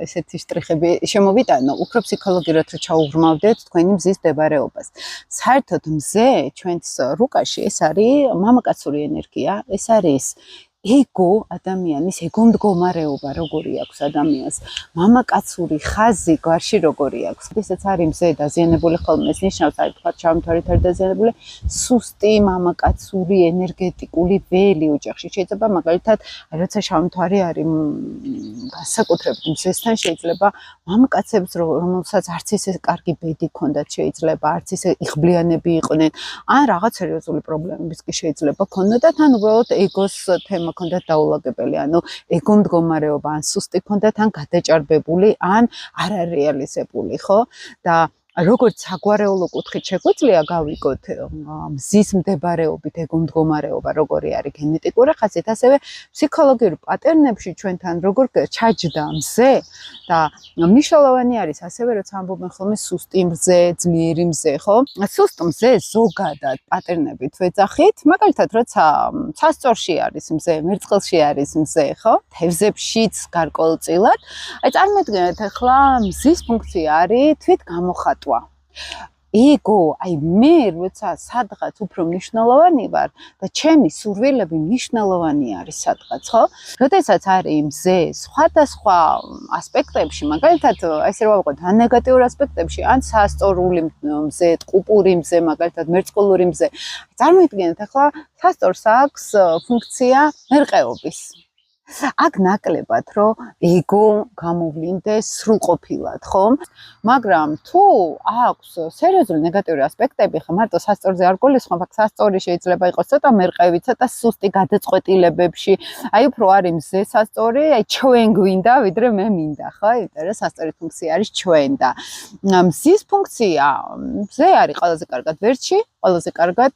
ესეთი შტრიხები შემოვიტანო, უფრო ფსიქოლოგიურად რო ჩაუღრმავდეთ თქვენი მზის მდებარეობას. საერთოდ მზე ჩვენს რუკაში ეს არის მამაკაცური ენერგია, ეს არის ego ადამიანის ego მდგომარეობა როგორი აქვს ადამიანს მამაკაცური ხაზი გვარში როგორი აქვს ესეც არის მზე დაზიანებული ხოლმე ეს ნიშნავს აი თქვა ჩამთვარით არის დაზიანებული სუსტი მამაკაცური ენერგეტიკული ველი ოჯახში შეიძლება მაგალითად აი როცა ჩამთვარი არის განსაკუთრებით მზესთან შეიძლება მამაკაცებს რომელსაც არც ისე კარგი ბედი ჰქონდათ შეიძლება არც ისე იღბლიანები იყვნენ ან რაღაც სერიოზული პრობლემებიც კი შეიძლება ჰქონდათ ან უბრალოდ ეგოს თემა ქონდათ დაულაგებელი, ანუ ego მდგომარეობა, ან სუსტი ქონდათ, ან გადაჭარბებული, ან არარეალიზებული, ხო? და როგორც საგვარეულო კუთხით შეგვიძლია გავიგოთ მზის მდებარეობით ego მდგომარეობა, როგორი არის გენეტიკური ხაზით, ასევე ფსიქოლოგიურ პატერნებში ჩვენთან როგორ ჩაჯდა მზე და მნიშვნელოვანი არის ასევე როცა ამბობენ ხოლმე სუსტი მზე, ძლიერი მზე, ხო? სუსტ მზე ზოგადად პატერნებით ვეძახით, მაგალითად როცა სასწორში არის მზე, მერწყელში არის მზე, ხო? თევზებშიც გარკვეულწილად. აი წარმოიდგინეთ ახლა მზის ფუნქცია არის თვით გამოხატვა ego, აი მე როცა სადღაც უფრო მნიშვნელოვანი ვარ და ჩემი სურვილები მნიშვნელოვანი არის სადღაც, ხო? როდესაც არის მზე სხვადასხვა ასპექტებში, მაგალითად, ესე რომ ავიღოთ, ან ნეგატიურ ასპექტებში, ან სასწორული მზე, ტყუპური მზე, მაგალითად, მერწყულური მზე. წარმოიდგინეთ, ახლა სასწორს აქვს ფუნქცია მერყეობის. აქ ნაკლებად, რომ ego გამოვლინდეს სრულყოფილად, ხო? მაგრამ თუ აქვს სერიოზული ნეგატიური ასპექტები, ხა მარტო სასწორზე არ გულისხმობ, აქ სასწორი შეიძლება იყოს ცოტა მერყევი, ცოტა სუსტი გადაწყვეტილებებში. აი უფრო არის მზე სასწორი, აი ჩვენ გვინდა, ვიდრე მე მინდა, ხო? იმიტომ რომ სასწორი ფუნქცია არის ჩვენ და მზის ფუნქცია მზე არის ყველაზე კარგად ვერტში, ყველაზე კარგად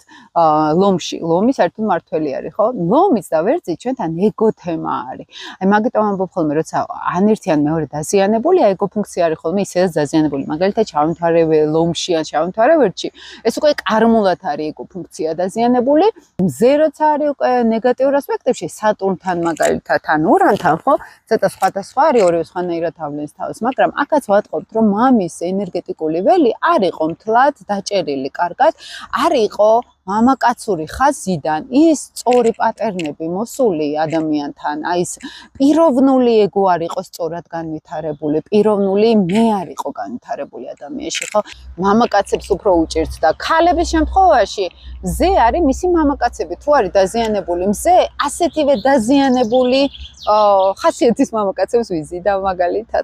ლომში. ლომი საერთოდ მართველი არის, ხო? ლომიც და ვერტი ჩვენთან ego თემა არის. აი მაგიტომ ამბობ ხოლმე, როცა ან ერთი ან მეორე დაზიანებულია, ego ფუნქცია არის ხოლმე ისედაც დაზიანებული. მაგალითად, ჩავიმთვარე ლომში ან ჩავიმთვარე ვერტში. ეს უკვე კარმულად არის ego ფუნქცია დაზიანებული. მზე როცა არის უკვე ნეგატიურ ასპექტებში, სატურნთან მაგალითად ან ურანთან, ხო? ცოტა სხვადასხვა არის, ორივე სხვანაირად ავლენს თავს, მაგრამ აქაც ვატყობთ, რომ მამის ენერგეტიკული ველი არ იყო მთლად დაჭერილი კარგად, არ იყო მამაკაცური ხაზიდან ის სწორი პატერნები მოსული ადამიანთან, აი ეს პიროვნული ego არ იყო სწორად განვითარებული, პიროვნული მე არ იყო განვითარებული ადამიანში, ხო? მამაკაცებს უფრო უჭირთ და ქალების შემთხვევაში მზე არის მისი მამაკაცები, თუ არის დაზიანებული მზე, ასეთივე დაზიანებული ხასიათის მამაკაცებს ვიზიდა მაგალითად.